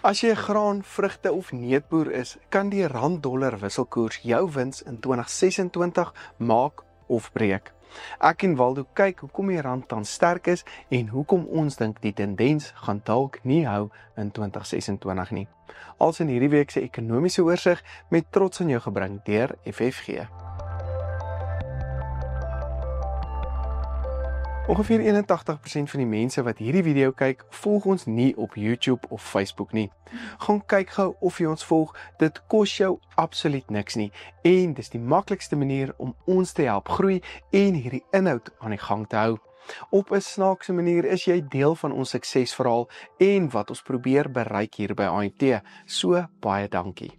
As jy 'n graan, vrugte of neutboer is, kan die rand-dollar wisselkoers jou wins in 2026 maak of breek. Ek en Waldo kyk hoekom die rand dan sterk is en hoekom ons dink die tendens gaan dalk nie hou in 2026 nie. Als in hierdie week se ekonomiese oorsig met trots aan jou gebring deur FFG. Ongeveer 81% van die mense wat hierdie video kyk, volg ons nie op YouTube of Facebook nie. Gaan kyk gou of jy ons volg, dit kos jou absoluut niks nie en dis die maklikste manier om ons te help groei en hierdie inhoud aan die gang te hou. Op 'n snaakse manier is jy deel van ons suksesverhaal en wat ons probeer bereik hier by ANT. So baie dankie.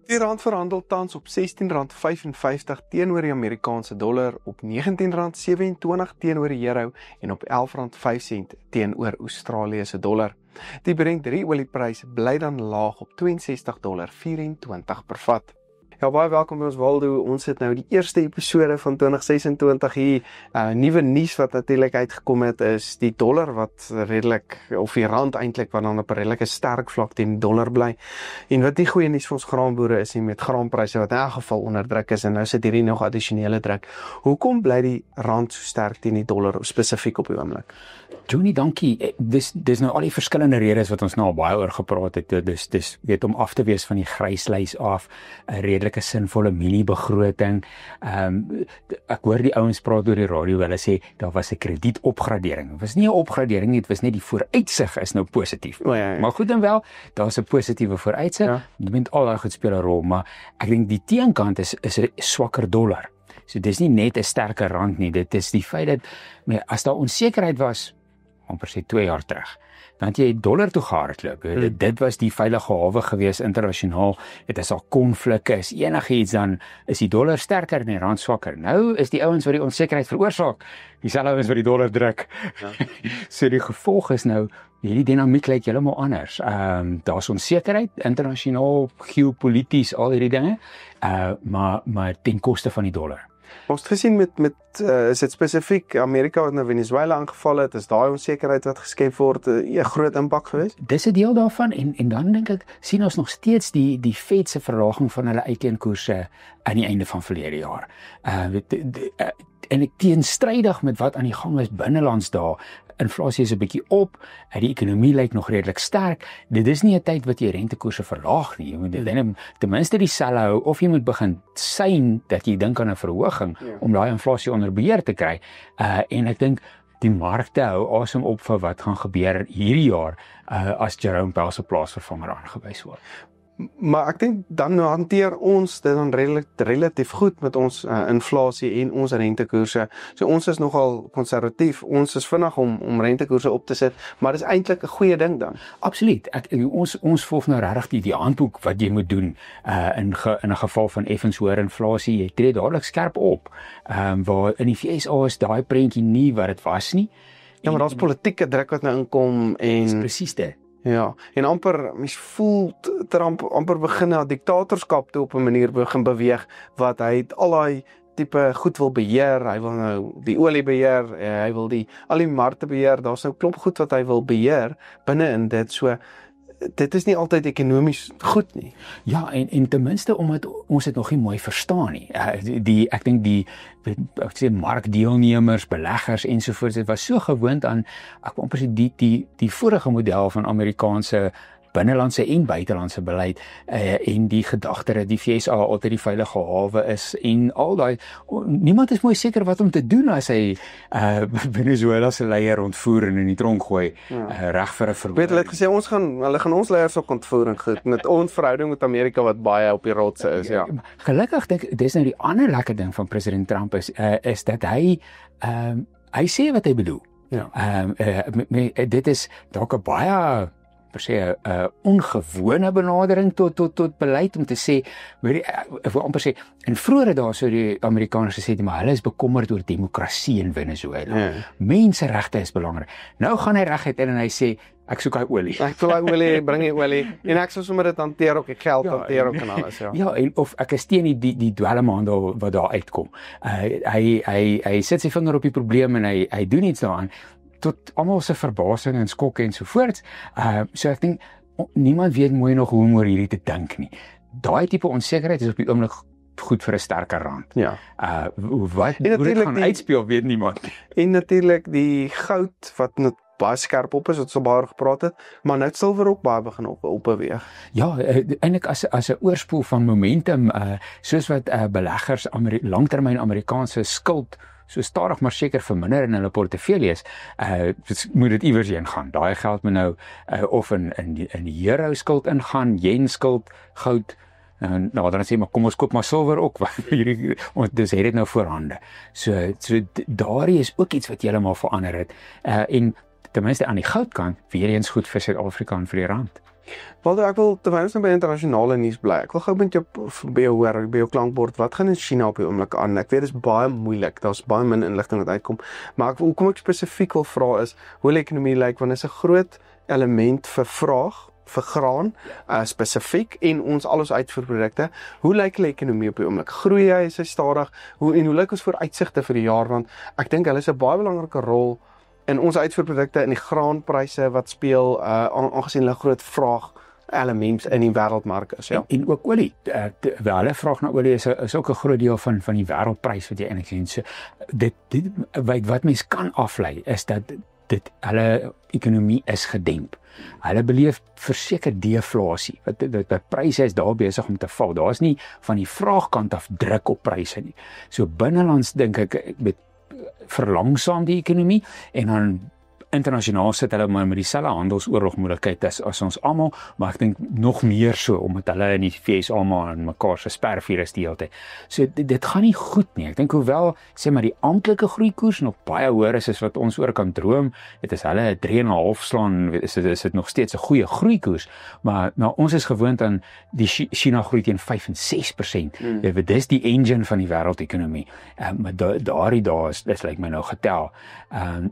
Die rand verhandel tans op R16.55 teenoor die Amerikaanse dollar, op R19.27 teenoor die euro en op R11.05 teenoor Australiese dollar. Die Brent 3 olieprys bly dan laag op $62.24 per vat. Ja, baie welkom by ons Waldo. Ons het nou die eerste episode van 2026 hier. Nuwe nuus wat natuurlik uitgekom het is die dollar wat redelik, of die rand eintlik wat dan op 'n redelike sterk vlak teen die dollar bly. En wat die goeie nuus vir ons graanboere is, met graanpryse wat in elk geval onder druk is en nou sit hierdie nog addisionele druk. Hoekom bly die rand so sterk teen die dollar spesifiek op die oomblik? Johnny, dankie. Dis nou al die verskillende redes wat ons nou al baie oor gepraat het. Dis weet om af te wees van die gryslys af, 'n redelike sinvolle mini-begroting. Ek hoor die ouens praat oor die radio, hulle sê daar was 'n kredietopgradering. Dit was nie 'n opgradering nie, dit was net die vooruitsig is nou positief. Ja. Maar goed en wel, daar's 'n positiewe vooruitsig. Ja. Met al daai goed speel 'n rol, maar ek dink die teenkant is 'n swakker dollar. So dis nie net 'n sterker rand nie, dit is die feit dat as daar onsekerheid was, amper sê 2 jaar terug, dan het jy dollar toe gehardloop. Dit was die veilige hawe gewees internasionaal. Dit is al konflikte, is enigiets, dan is die dollar sterker en die rand swakker. Nou is die ouens wat die onsekerheid veroorsaak, dieselfde ouens wat die dollar druk. Ja. So die gevolg is nou, hierdie dinamiek lyk heeltemal anders. Daar's onsekerheid, internasionaal, geopolities, al hierdie dinge, maar ten koste van die dollar. Ons het gesien met is dit spesifiek Amerika wat na Venezuela aangeval het, is daai onsekerheid wat geskep word 'n groot impak geweest? Dis 'n deel daarvan en dan dink ek sien ons nog steeds die Fed se verlaging van hulle uitleenkoerse aan die einde van verlede jaar. En ek teenstrydig met wat aan die gang is binnelands daar. Inflasie is 'n bietjie op, die ekonomie lyk nog redelik sterk. Dit is nie 'n tyd wat jy rentekoerse verlaag nie. Jy moet dit ten minste dieselfde hou of jy moet begin sein dat jy dink aan 'n verhoging om daai inflasie onder beheer te kry. En ek dink die markte hou asem op vir wat gaan gebeur hierdie jaar as Jerome Powell se plaasvervanger aangewys word. Maar ek dink dan hanteer ons dit dan relatief goed met ons inflasie en ons rentekoerse. So ons is nogal konservatief. Ons is vinnig om rentekoerse op te sit, maar dis eintlik 'n goeie ding dan. Absoluut. Ons volg nou regtig die handboek wat jy moet doen in 'n geval van effens hoër inflasie. Jy tree dadelik skerp op. Waar in die VSA is daai prentjie nie wat dit was nie. Ja, maar daar's politieke druk wat nou inkom en presies dit. Ja, en mens voel Trump amper begin na diktatorskap toe op 'n manier begin beweeg, wat hy al daai tipe goed wil beheer. Hy wil nou die olie beheer, hy wil al die markte beheer. Daar's nou 'n klomp goed wat hy wil beheer binne in dit. So dit is nie altyd ekonomies goed nie. Ja, en ten minste omdat ons dit nog nie mooi verstaan nie. Ek dink markdeelnemers, beleggers ensovoorts, dit was so gewoond aan ek amper sê die vorige model van Amerikaanse binnelandse en buitelandse beleid en die gedagte dat die VSA altyd die veilige hawe is en al daai, niemand is mooi seker wat om te doen as hy Venezuela se leier ontvoer en in die tronk gooi, reg vir 'n verhoor. Hulle het gesê hulle gaan ons leiers ook ontvoer en goed, met ons verhouding met Amerika wat baie op die rotse is, ja. Gelukkig dink ek dis nou die ander lekker ding van president Trump is dat hy sê wat hy bedoel. Ja. Dit is dalk 'n baie sê 'n ongewone benadering tot beleid om te sê, ek wil amper sê, en vroeër dae sou die Amerikaners gesê, maar hulle is bekommerd oor demokrasie in Venezuela. Ja. Menseregte is belangrik. Nou gaan hy reguit in en hy sê, ek soek hy olie. Ek wil hy olie, bring hy olie. En ek sal sommer dit hanteer ook, ek geld hanteer ook en alles, ja. Ja, en of ek is teen die dwelmhandel wat daar uitkom. Hy sit sy vinger op die probleem en hy doen iets daaraan, tot almal se verbasing en skokke en so voort. So ek dink niemand weet mooi nog hoe om oor hierdie te dink nie. Daai tipe onsekerheid is op die oomblik goed vir 'n sterker rand. Ja. Hoe dit gaan uitspeel, weet niemand. En natuurlik die goud wat net baie skerp op is, wat so baie gepraat het, maar nou het silwer ook baie begin op beweeg. Ja, eintlik as 'n oorspoel van momentum, soos wat beleggers langtermyn Amerikaanse skuld so stadig maar seker verminder in hulle portefeuilles, moet dit iewers heen gaan. Daai geld moet nou of in euro skuld ingaan, yen skuld, goud. Nou dan sê maar kom ons koop maar silwer ook, dus het dit nou voorhande. So daardie is ook iets wat heeltemal verander het. En ten minste aan die goudkant weer eens goed vir Suid-Afrika en vir die rand. Waldo, ek wil terwyl ons by internasionale nuus bly. Ek wil gou met jou by jou klankbord. Wat gaan in China op die oomblik aan? Ek weet dit is baie moeilik. Daar's baie min inligting wat uitkom. Maar hoekom ek spesifiek wil vra is hoe die ekonomie lyk, want dit is 'n groot element vir vraag vir graan spesifiek en al ons uitvoerprodukte. Hoe lyk die ekonomie op die oomblik? Groei hy, is hy stadig? Hoe lyk ons vooruitsigte vir die jaar? Want ek dink hulle is 'n baie belangrike rol in ons uitvoerprodukte en die graanpryse wat speel aangesien hulle groot vraag element in die wêreldmark is. Ja. En ook olie. Hulle vraag na olie is ook 'n groot deel van die wêreldprys wat jy eintlik sien. So dit wat mens kan aflei is dat hulle ekonomie is gedemp. Hulle beleef verseker deflasie. Wat pryse is daar besig om te val. Daar's nie van die vraagkant af druk op pryse nie. So binnelands dink ek met verlangsaam die ekonomie en dan internasionaal sit hulle maar met dieselfde handelsoorlogmoeilikheid as ons almal, maar ek dink nog meer so omdat hulle in die VS almal aan mekaar se spervirus die hele tyd. So dit gaan nie goed nie. Ek dink hoewel sê maar die amptelike groeikoers nog baie hoër is as wat ons oor kan droom, dit is hulle 3,5 slaan, is dit nog steeds 'n goeie groeikoers, maar ons is gewoond aan die China groei teen 5 en 6%. Dit is die engine van die wêreldekonomie. Maar daardie dae is lyk my nou getel.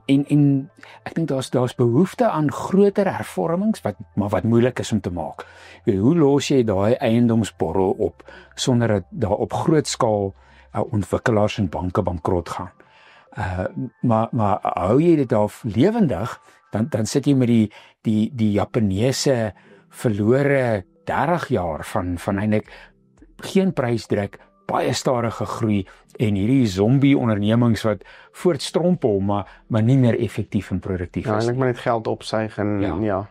En ek dink daar's behoefte aan groter hervormings wat moeilik is om te maak. Hoe los jy daai eiendomsborrel op sonder dat daar op groot skaal ontwikkelaars en banke bankrot gaan? Maar hou jy dit af lewendig, dan sit jy met die Japaneese verlore 30 jaar van eintlik geen prysdruk, baie stadige groei en hierdie zombie ondernemings wat voortstrompel, maar nie meer effektief en produktief is. Ja, eintlik maar net geld opsuig en ja.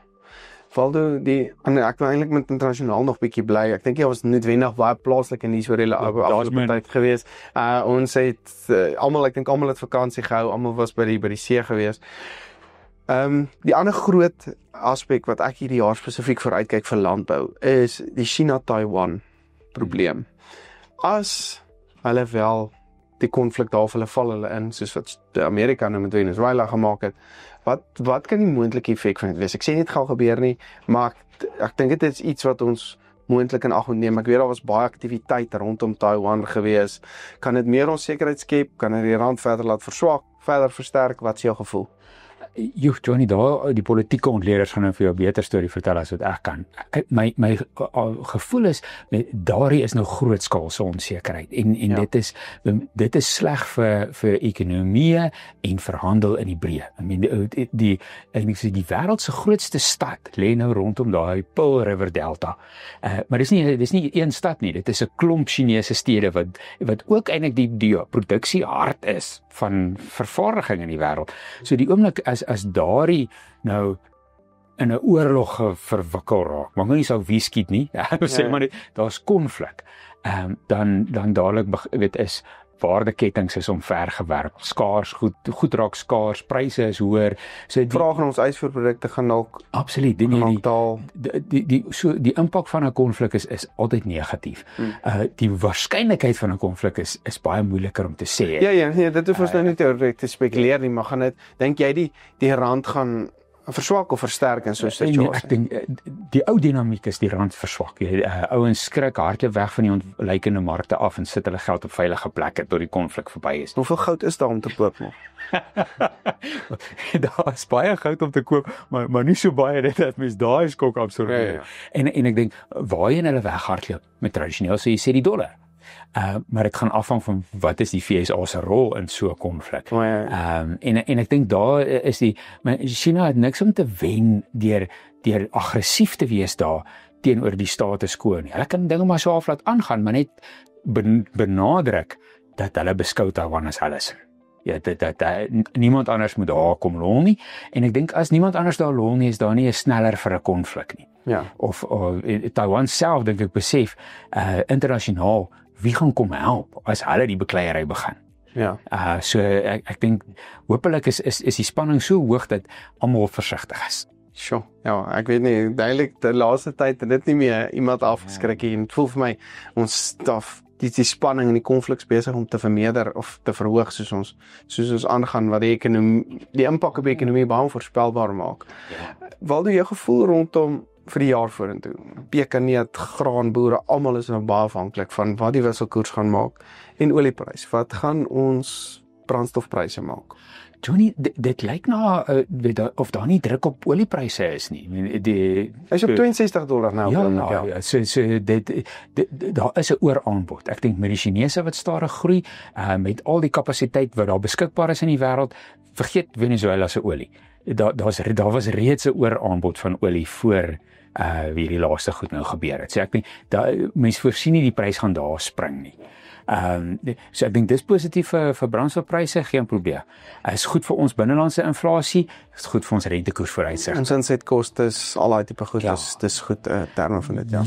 Waldo, ek wil eintlik met internasionaal nog bietjie bly. Ek dink jy was noodwendig baie plaaslik in hierdie afgelope tyd gewees. Ons het ek dink almal het vakansie gehou, almal was by die see gewees. Die ander groot aspek wat ek hierdie jaar spesifiek vooruitkyk vir landbou is die China-Taiwan probleem. As hulle wel die konflik daar of hulle val hulle in, soos wat Amerika nou met Venezuela gemaak het, wat kan die moontlike effek van dit wees? Ek sê nie dit gaan gebeur nie, maar ek dink dit is iets wat ons moontlik in ag moet neem. Ek weet daar was baie aktiwiteit rondom Taiwan gewees. Kan dit meer onsekerheid skep? Kan dit die rand verder laat verswak, verder versterk? Wat is jou gevoel? Johnny, die politieke ontleeders gaan nou vir jou 'n beter storie vertel as wat ek kan. My gevoel is, daardie is nou grootskaalse onsekerheid en dit is sleg vir ekonomie en vir handel in die breë. I mean, die wêreld se grootste stad lê nou rondom daai Pearl River Delta. Maar dis nie een stad nie, dit is 'n klomp Chinese stede wat ook eintlik die produksie hart is van vervaardiging in die wêreld. So die oomblik as daardie nou in 'n oorlog verwikkel raak, maar nie sou wie skiet nie, sê maar net, daar's konflik, dan dadelik is waardeketings is omvergewerp, skaars, goed raak skaars, pryse is hoër, so vraag na ons uitvoerprodukte gaan dalk absoluut, die impak van 'n konflik is altyd negatief. Die waarskynlikheid van 'n konflik is baie moeiliker om te sê. Ja, dit hoef ons nou nie te spekuleer nie, maar gaan dit, dink jy die rand gaan verswak of versterk in so 'n situasie? Ek dink die ou dinamiek is die rand verswak. Ouens skrik hardloop weg van die ontleikende markte af en sit hulle geld op veilige plekke tot die konflik verby is. Hoeveel goud is daar om te koop nog? Daar is baie goud om te koop, maar nie so baie dat mens daai skok absorbeer. Ja. En ek dink waarheen hulle weghardloop met tradisioneel so jy sê die dollar. Maar dit gaan afhang van wat is die VSA se rol in so 'n konflik. En ek dink daar is maar China het niks om te wen deur deur aggressief te wees daar teenoor die status quo nie. Hulle kan dinge maar so af laat aangaan, maar net benadruk dat hulle beskou Taiwan as hulle. Ja, dat niemand anders moet daar kom lol nie. En ek dink as niemand anders daar lol nie, is daar nie 'n sneller vir 'n konflik nie. Ja. Of Taiwan self dink ek besef internasionaal wie gaan kom help as hulle die bekleierery begin. Ja. So ek dink hopelik is die spanning so hoog dat almal versigtig is. Sjoe, ja, ek weet nie, duidelik die laaste tyd het dit nie meer iemand afgeskrik nie. Het voel vir my ons staf die spanning en die konflik besig om te vermeerder of te verhoog soos ons aangaan wat die impak op die ekonomie baie voorspelbaar maak. Ja. Wat is jou gevoel rondom vir die jaar vorentoe? Pekanneut, graanboere, almal is nou baie afhanklik van wat die wisselkoers gaan maak en olieprys. Wat gaan ons brandstofpryse maak? Johnny, dit lyk na of daar nie druk op oliepryse is nie. Hy's op $62 nou. Ja, so daar is 'n ooraanbod. Ek dink met die Chinese wat stadig groei, met al die kapasiteit wat daar beskikbaar is in die wêreld, vergeet Venezuela se olie. Daar was reeds 'n ooraanbod van olie voor wie die laaste goed nou gebeur het. So ek dink mense voorsien nie die prys gaan daar spring nie. So ek dink dis positief vir brandstofpryse, geen probleem. Is goed vir ons binnelandse inflasie, is goed vir ons rentekoers vooruitsig. Ons insetkostes, al daai tipe goed, Ja. dis goed terme van dit, ja.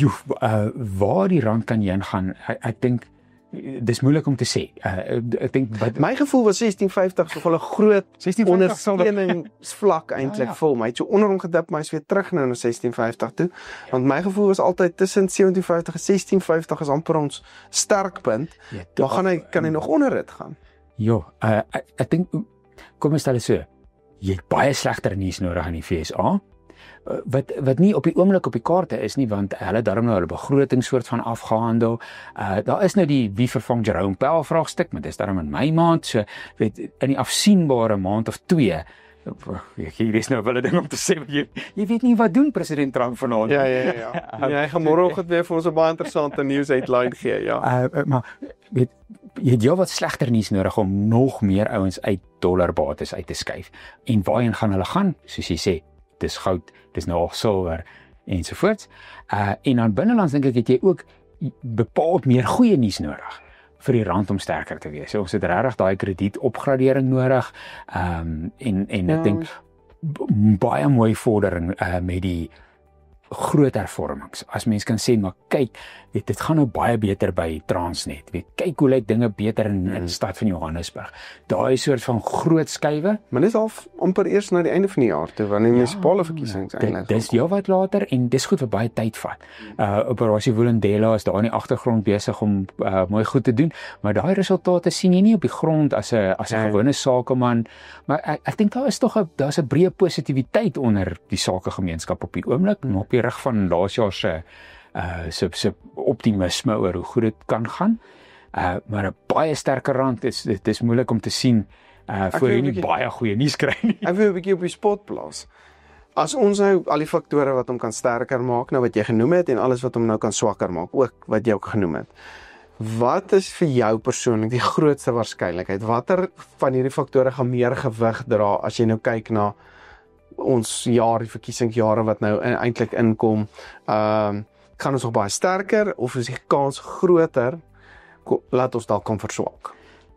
Waar die rand kan heen gaan, ek dink dis moeilik om te sê. Ek dink My gevoel was 16.50 so 'n groot 16.50 ondersteuningsvlak eintlik vir my. Het so onder hom gedip, maar hy's weer terug nou na 16.50 toe. Want my gevoel was altyd tussen 17.50 en 16.50 is amper ons sterkpunt. Ja, Dan kan hy nog onder dit gaan. Ja, ek dink kom ons stel dit so. Jy het baie slegter nuus nodig in die FSA. Wat nie op die oomblik op die kaarte is nie, want hulle darm nou hulle begroting soort van afgehandel. Daar is nou die wie vervang Jerome Powell vraagstuk, maar dis darm in Mei maand, so weet in die afsienbare maand of 2. Hier is nou wel 'n ding om te sê, jy weet nie wat doen president Trump vanaand. Ja. Hy gaan môreoggend weer vir ons 'n baie interessante nuus uitline gee, ja. Maar weet jy het jou wat slegter nuus nodig om nog meer ouens uit dollarbates uit te skuif. En waarheen gaan hulle gaan? Soos jy sê, dis goud, dis nou al silwer ensovoorts. En dan binnelands dink ek het jy ook bepaald meer goeie nuus nodig vir die rand om sterker te wees. So, ons het regtig daai kredietopgradering nodig. En ek dink baie mooi vordering met die groot hervormings. As mens kan sê, maar kyk, dit gaan nou baie beter by Transnet. Kyk hoe lyk dinge beter in die stad van Johannesburg. Daai soort van groot skuwe. Maar dis al amper eers na die einde van die jaar toe, wanneer die munisipale verkiesings eintlik. Dis jou wat later en dis goed wat baie tyd vat. Operasie Vulindela is daar in die agtergrond besig om mooi goed te doen, maar daai resultate sien jy nie op die grond as 'n gewone sakeman. Maar ek dink daar's 'n breë positiwiteit onder die sakegemeenskap op die oomblik, op die rig van laas jaar se optimisme oor hoe goed dit kan gaan. Maar 'n baie sterker rand dit is moeilik om te sien voor jy nie baie goeie nuus kry nie. Ek wil 'n bietjie op die spot plaas. As ons nou al die faktore wat hom kan sterker maak, nou wat jy genoem het en alles wat hom nou kan swakker maak, ook wat jy ook genoem het. Wat is vir jou persoonlik die grootste waarskynlikheid? Watter van hierdie faktore gaan meer gewig dra as jy nou kyk na ons jaar, die verkiesingsjare wat nou eintlik inkom? Gaan ons nog baie sterker of is die kans groter laat ons dalk kan verswak?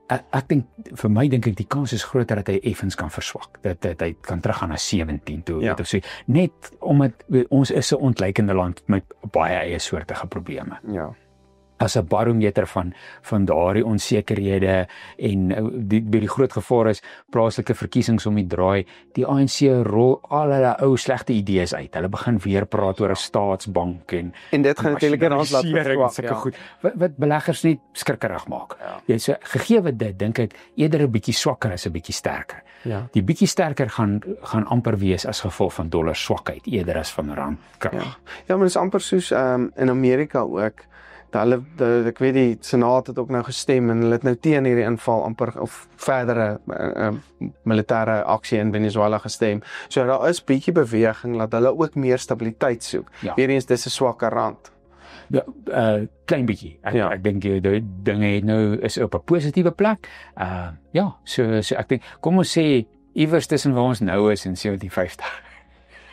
Ek dink vir my dink ek die kans is groter dat hy effens kan verswak. Dat hy kan teruggaan na 17 toe, Ja. weet of so. Net omdat ons is 'n ontlykende land met baie eie soortige probleme. Ja. As 'n barometer van daardie onsekerhede en by die groot gevaar is plaaslike verkiesings om die draai. Die ANC rol al hulle ou slegte idees uit. Hulle begin weer praat oor 'n staatsbank en dit gaan natuurlik 'n rand laat verswak, sulke goed. Wat beleggers net skrikkerig maak. Jy so gegee dit dink ek eerder 'n bietjie swakker as 'n bietjie sterker. Ja. Die bietjie sterker gaan amper wees as gevolg van dollar swakheid eerder as van rand krag. Ja, maar dit is amper soos in Amerika ook. Ek weet die Senaat het ook nou gestem en hulle het nou teen hierdie inval amper of verdere militêre aksie in Venezuela gestem. So daar is bietjie beweging dat hulle ook meer stabiliteit soek. Ja. Weereens dis 'n swakker rand. Ja, klein bietjie. Ek dink die dinge het nou is op 'n positiewe plek. So ek dink kom ons sê iewers tussen waar ons nou is en 1750.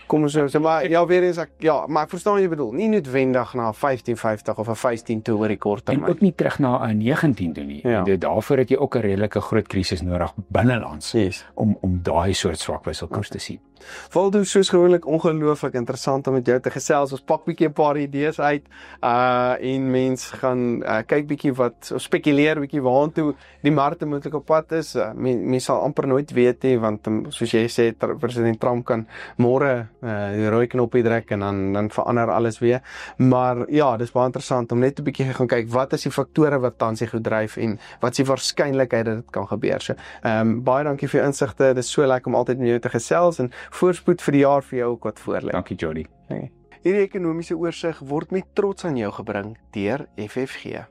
Kom ons so, maar ja, weer eens maar ek verstaan wat jy bedoel. Nie noodwendig na 1550 of 'n 15 toe oor die kort termyn. En ook nie terug na 'n 19 toe nie. Ja. Daarvoor het jy ook 'n redelike groot krisis nodig binnelands Yes. om daai soort swak wisselkoers te sien. Waldo, soos gewoonlik ongelooflik interessant om met jou te gesels. Ons pak bietjie 'n paar idees uit en mens gaan kyk bietjie wat spekuleer bietjie waantoe die markte moontlik op pad is. Mens sal amper nooit weet nie, want soos jy sê president Trump kan môre die rooi knoppie druk en dan verander alles weer. Maar ja, dis baie interessant om net 'n bietjie gaan kyk wat is die faktore wat tans die goed dryf en wat is die waarskynlikheid dat dit kan gebeur. So, baie dankie vir jou insigte. Dis so lekker om altyd met jou te gesels en voorspoed vir die jaar vir jou ook wat voorlê. Dankie Jody. Hierdie ekonomiese oorsig word met trots aan jou gebring deur FFG.